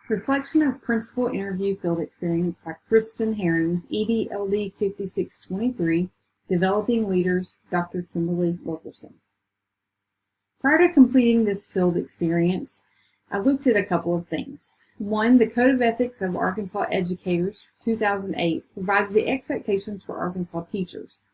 Reflection of Principal Interview Field Experience by Kristen Herring, EDLD 5623, Developing Leaders, Dr. Kimberly Wilkerson. Prior to completing this field experience, I looked at a couple of things. One, the Code of Ethics of Arkansas Educators, 2008, provides the expectations for Arkansas teachers.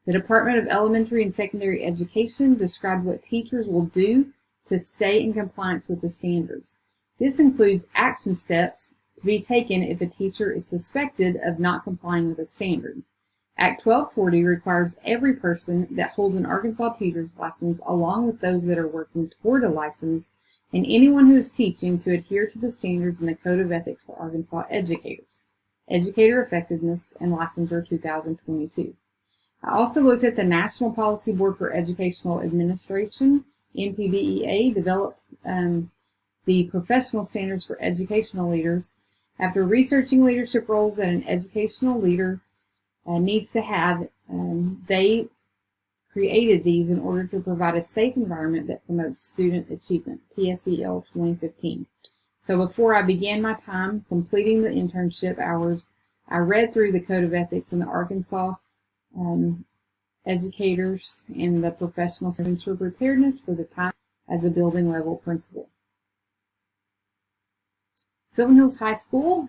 The Department of Elementary and Secondary Education described what teachers will do to stay in compliance with the standards. This includes action steps to be taken if a teacher is suspected of not complying with a standard. Act 1240 requires every person that holds an Arkansas teacher's license, along with those that are working toward a license, and anyone who is teaching to adhere to the standards in the Code of Ethics for Arkansas Educators, Educator Effectiveness and Licensure 2022. I also looked at the National Policy Board for Educational Administration, NPBEA, developed the professional standards for educational leaders. After researching leadership roles that an educational leader needs to have, they created these in order to provide a safe environment that promotes student achievement, PSEL 2015. So before I began my time completing the internship hours, I read through the Code of Ethics and the Arkansas educators and the professional to ensure preparedness for the time as a building level principal. Sylvan Hills High School,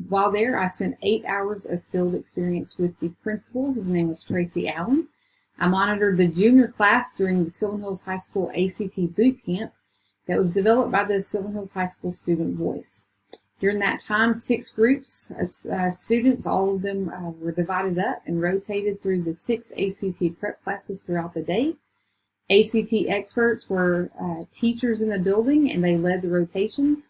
while there, I spent 8 hours of field experience with the principal. His name was Tracy Allen. I monitored the junior class during the Sylvan Hills High School ACT boot camp that was developed by the Sylvan Hills High School Student Voice. During that time, 6 groups of students, all of them were divided up and rotated through the 6 ACT prep classes throughout the day. ACT experts were teachers in the building, and they led the rotations.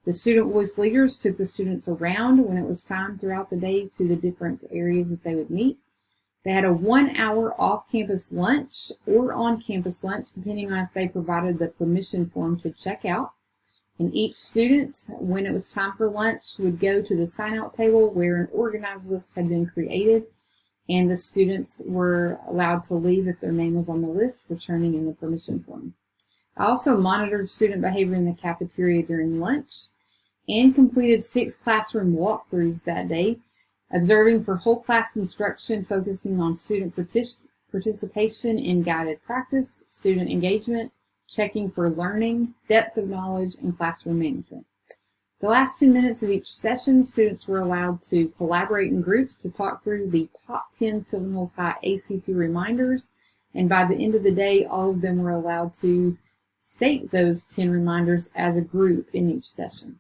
The student voice leaders took the students around when it was time throughout the day to the different areas that they would meet. They had a 1-hour off-campus lunch or on-campus lunch, depending on if they provided the permission form to check out. And each student, when it was time for lunch, would go to the sign-out table where an organized list had been created, and the students were allowed to leave if their name was on the list for turning in the permission form. I also monitored student behavior in the cafeteria during lunch and completed 6 classroom walkthroughs that day, observing for whole class instruction, focusing on student participation in guided practice, student engagement, checking for learning, depth of knowledge, and classroom management. The last 10 minutes of each session, students were allowed to collaborate in groups to talk through the top 10 Sylvan Hills High ACT reminders, and by the end of the day, all of them were allowed to state those 10 reminders as a group in each session.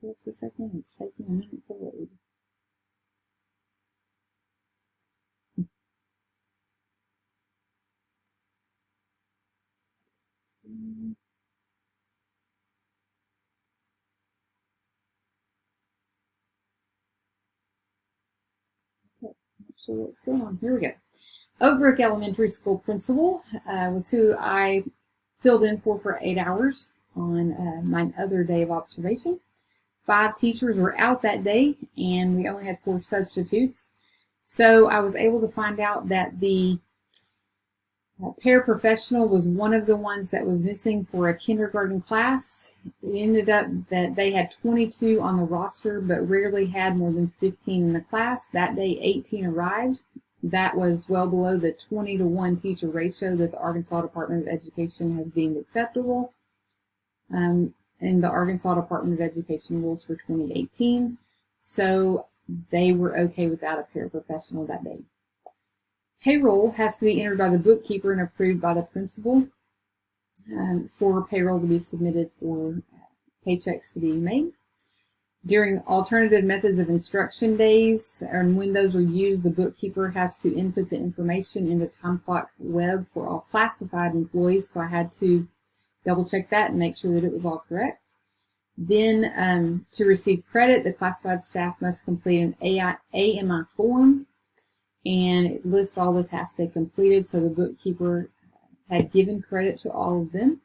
Just a second, it's taking a minute to load. Okay, not sure what's going on. Here we go. Oak Brook Elementary School principal was who I filled in for 8 hours on my other day of observation. 5 teachers were out that day, and we only had 4 substitutes. So I was able to find out that the paraprofessional was one of the ones that was missing for a kindergarten class. It ended up that they had 22 on the roster, but rarely had more than 15 in the class. That day, 18 arrived. That was well below the 20-to-1 teacher ratio that the Arkansas Department of Education has deemed acceptable. In the Arkansas Department of Education rules for 2018, so they were okay without a paraprofessional that day. Payroll has to be entered by the bookkeeper and approved by the principal for payroll to be submitted for paychecks to be made. During alternative methods of instruction days, and when those are used, the bookkeeper has to input the information into Time Clock Web for all classified employees, so I had to double check that and make sure that it was all correct. Then to receive credit, the classified staff must complete an AMI form, and it lists all the tasks they completed, so the bookkeeper had given credit to all of them.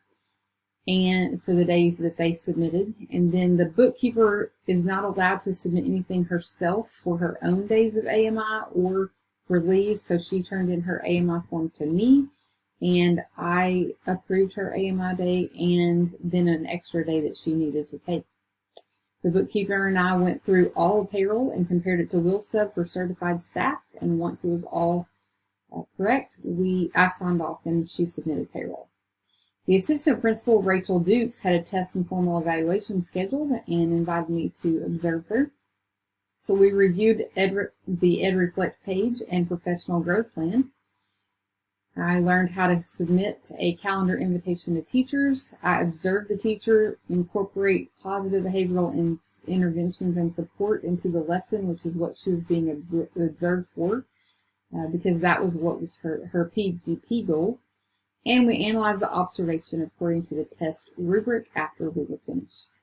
and for the days that they submitted. And then the bookkeeper is not allowed to submit anything herself for her own days of AMI or for leave, so she turned in her AMI form to me, and I approved her AMI day and then an extra day that she needed to take. The bookkeeper and I went through all of payroll and compared it to WillSub for certified staff, and once it was all correct, I signed off and she submitted payroll. The assistant principal, Rachel Dukes, had a test and formal evaluation scheduled and invited me to observe her. So we reviewed the EdReflect page and professional growth plan. I learned how to submit a calendar invitation to teachers. I observed the teacher incorporate positive behavioral interventions and support into the lesson, which is what she was being observed for, because that was what was her PGP goal. And we analyzed the observation according to the test rubric after we were finished.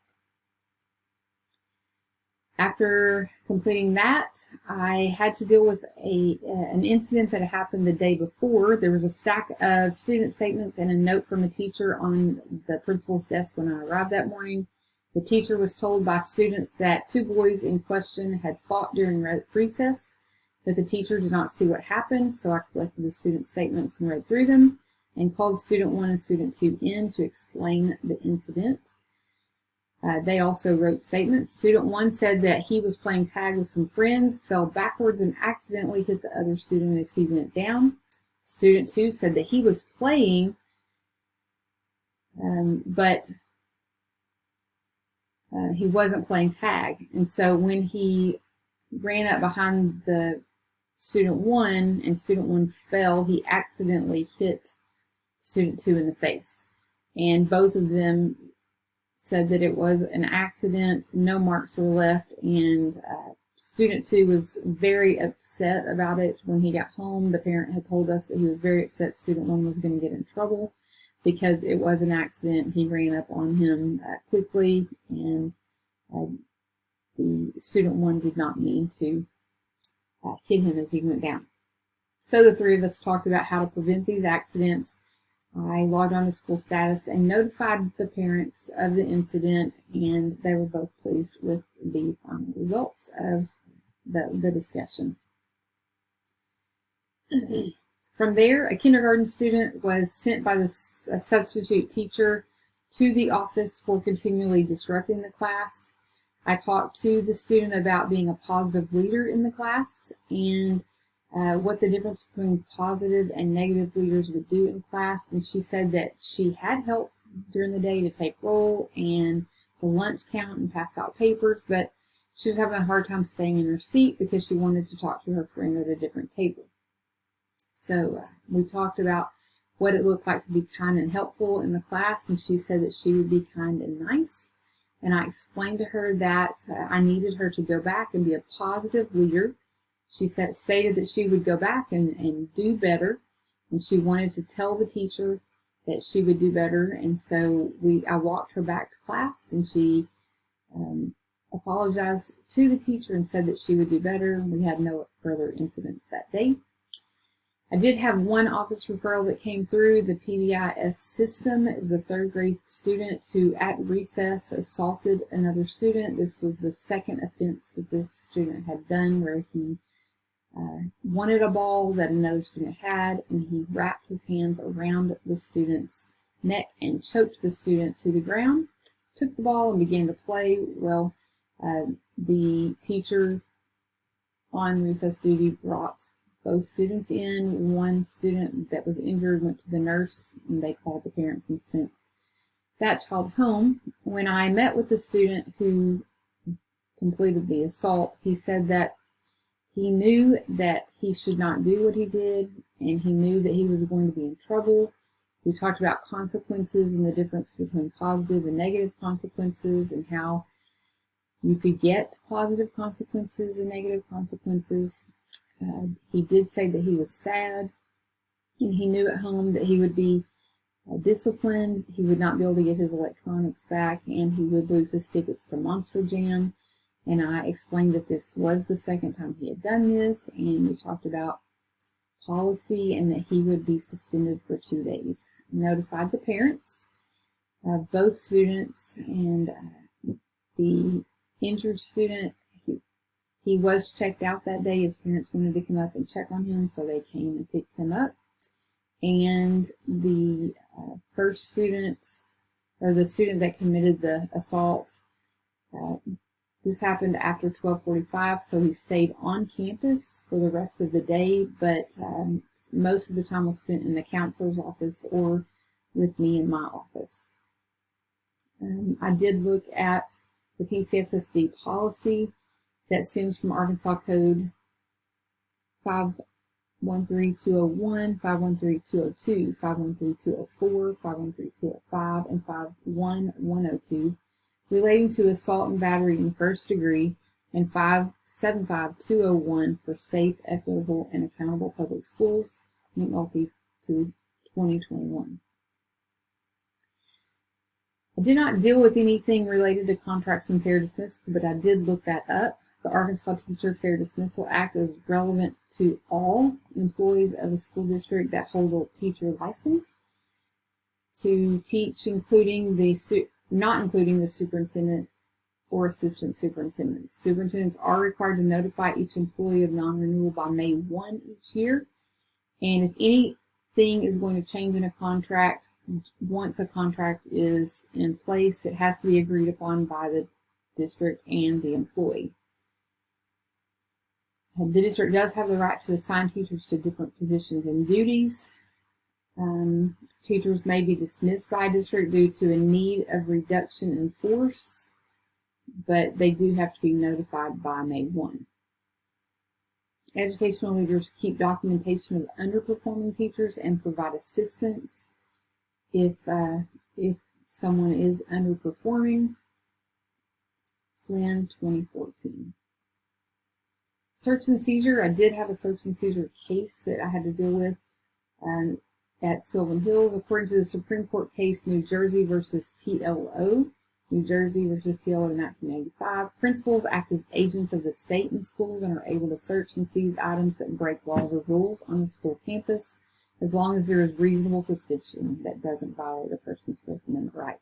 After completing that, I had to deal with an incident that happened the day before. There was a stack of student statements and a note from a teacher on the principal's desk when I arrived that morning. The teacher was told by students that 2 boys in question had fought during recess, but the teacher did not see what happened, so I collected the student statements and read through them and called student 1 and student 2 in to explain the incident. They also wrote statements. Student 1 said that he was playing tag with some friends, fell backwards and accidentally hit the other student as he went down. Student 2 said that he was playing, but he wasn't playing tag. And so when he ran up behind the student 1 and student 1 fell, he accidentally hit student 2 in the face. And both of them said that it was an accident, no marks were left, and student 2 was very upset about it. When he got home, the parent had told us that he was very upset student 1 was going to get in trouble because it was an accident. He ran up on him quickly, and the student 1 did not mean to hit him as he went down. So the 3 of us talked about how to prevent these accidents. I logged on to school status and notified the parents of the incident, and they were both pleased with the results of the discussion. From there, a kindergarten student was sent by a substitute teacher to the office for continually disrupting the class. I talked to the student about being a positive leader in the class and what the difference between positive and negative leaders would do in class. And she said that she had helped during the day to take roll and the lunch count and pass out papers, but she was having a hard time staying in her seat because she wanted to talk to her friend at a different table. So we talked about what it looked like to be kind and helpful in the class, and she said that she would be kind and nice. And I explained to her that I needed her to go back and be a positive leader. She stated that she would go back and do better, and she wanted to tell the teacher that she would do better. And so I walked her back to class, and she apologized to the teacher and said that she would do better. We had no further incidents that day. I did have one office referral that came through the PBIS system. It was a 3rd grade student who at recess assaulted another student. This was the second offense that this student had done, where he wanted a ball that another student had, and he wrapped his hands around the student's neck and choked the student to the ground, took the ball and began to play. Well, the teacher on recess duty brought both students in. One student that was injured went to the nurse, and they called the parents and sent that child home. When I met with the student who completed the assault, he said that he knew that he should not do what he did, and he knew that he was going to be in trouble. We talked about consequences and the difference between positive and negative consequences, and how you could get positive consequences and negative consequences. He did say that he was sad, and he knew at home that he would be disciplined. He would not be able to get his electronics back, and he would lose his tickets to Monster Jam. And I explained that this was the second time he had done this, and we talked about policy and that he would be suspended for 2 days. I notified the parents, Both students and the injured student, he was checked out that day. His parents wanted to come up and check on him, so they came and picked him up. And the first student, or the student that committed the assault, this happened after 12:45, so he stayed on campus for the rest of the day, but most of the time was spent in the counselor's office or with me in my office. I did look at the PCSSD policy that stems from Arkansas Code 513201, 513202, 513204, 513205, and 51102, relating to assault and battery in the first degree, and 575201 for safe, equitable, and accountable public schools, McNulty to 2021. I did not deal with anything related to contracts and fair dismissal, but I did look that up. The Arkansas Teacher Fair Dismissal Act is relevant to all employees of a school district that hold a teacher license to teach, not including the superintendent or assistant superintendents. Superintendents are required to notify each employee of non-renewal by May 1 each year. And if anything is going to change in a contract, once a contract is in place, it has to be agreed upon by the district and the employee. The district does have the right to assign teachers to different positions and duties. Teachers may be dismissed by a district due to a need of reduction in force, but they do have to be notified by May 1. Educational leaders keep documentation of underperforming teachers and provide assistance if someone is underperforming. Flynn, 2014. Search and seizure. I did have a search and seizure case that I had to deal with at Sylvan Hills. According to the Supreme Court case New Jersey versus TLO, New Jersey versus TLO 1985, principals act as agents of the state in schools and are able to search and seize items that break laws or rules on the school campus, as long as there is reasonable suspicion that doesn't violate a person's Fourth Amendment right.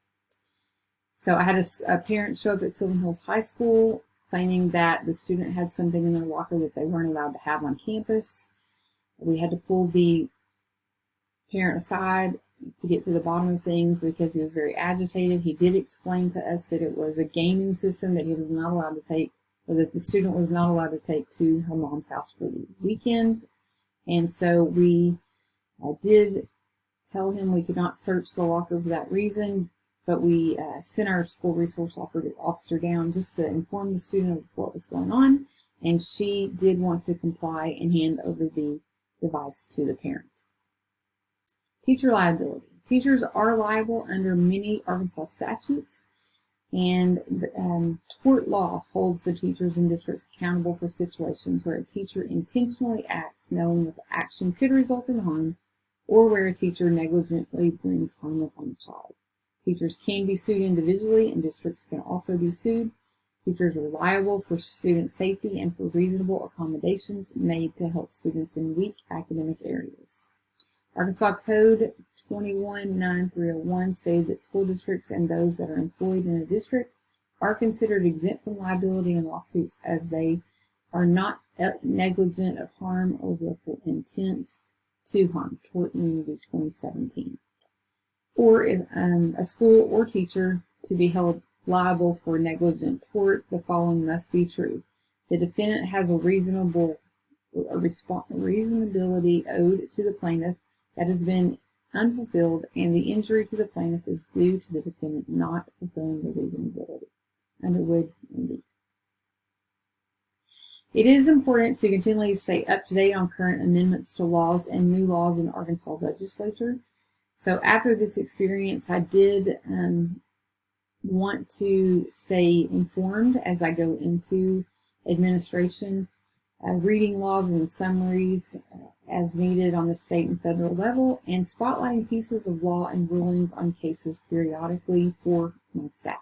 So I had a parent show up at Sylvan Hills High School claiming that the student had something in their locker that they weren't allowed to have on campus. We had to pull the parent aside to get to the bottom of things because he was very agitated. He did explain to us that it was a gaming system that he was not allowed to take, or that the student was not allowed to take to her mom's house for the weekend. And so we did tell him we could not search the locker for that reason, but we sent our school resource officer down just to inform the student of what was going on, and she did want to comply and hand over the device to the parent. Teacher liability. Teachers are liable under many Arkansas statutes, and tort law holds the teachers and districts accountable for situations where a teacher intentionally acts knowing that the action could result in harm, or where a teacher negligently brings harm upon a child. Teachers can be sued individually, and districts can also be sued. Teachers are liable for student safety and for reasonable accommodations made to help students in weak academic areas. Arkansas Code 219301 stated that school districts and those that are employed in a district are considered exempt from liability in lawsuits as they are not negligent of harm or willful intent to harm. Tort Immunity 2017. Or if a school or teacher to be held liable for negligent tort, the following must be true. The defendant has a reasonability owed to the plaintiff that has been unfulfilled, and the injury to the plaintiff is due to the defendant not fulfilling the reasonability. Underwood, MD. It is important to continually stay up to date on current amendments to laws and new laws in the Arkansas legislature. So after this experience, I did want to stay informed as I go into administration, reading laws and summaries as needed on the state and federal level, and spotlighting pieces of law and rulings on cases periodically for my staff.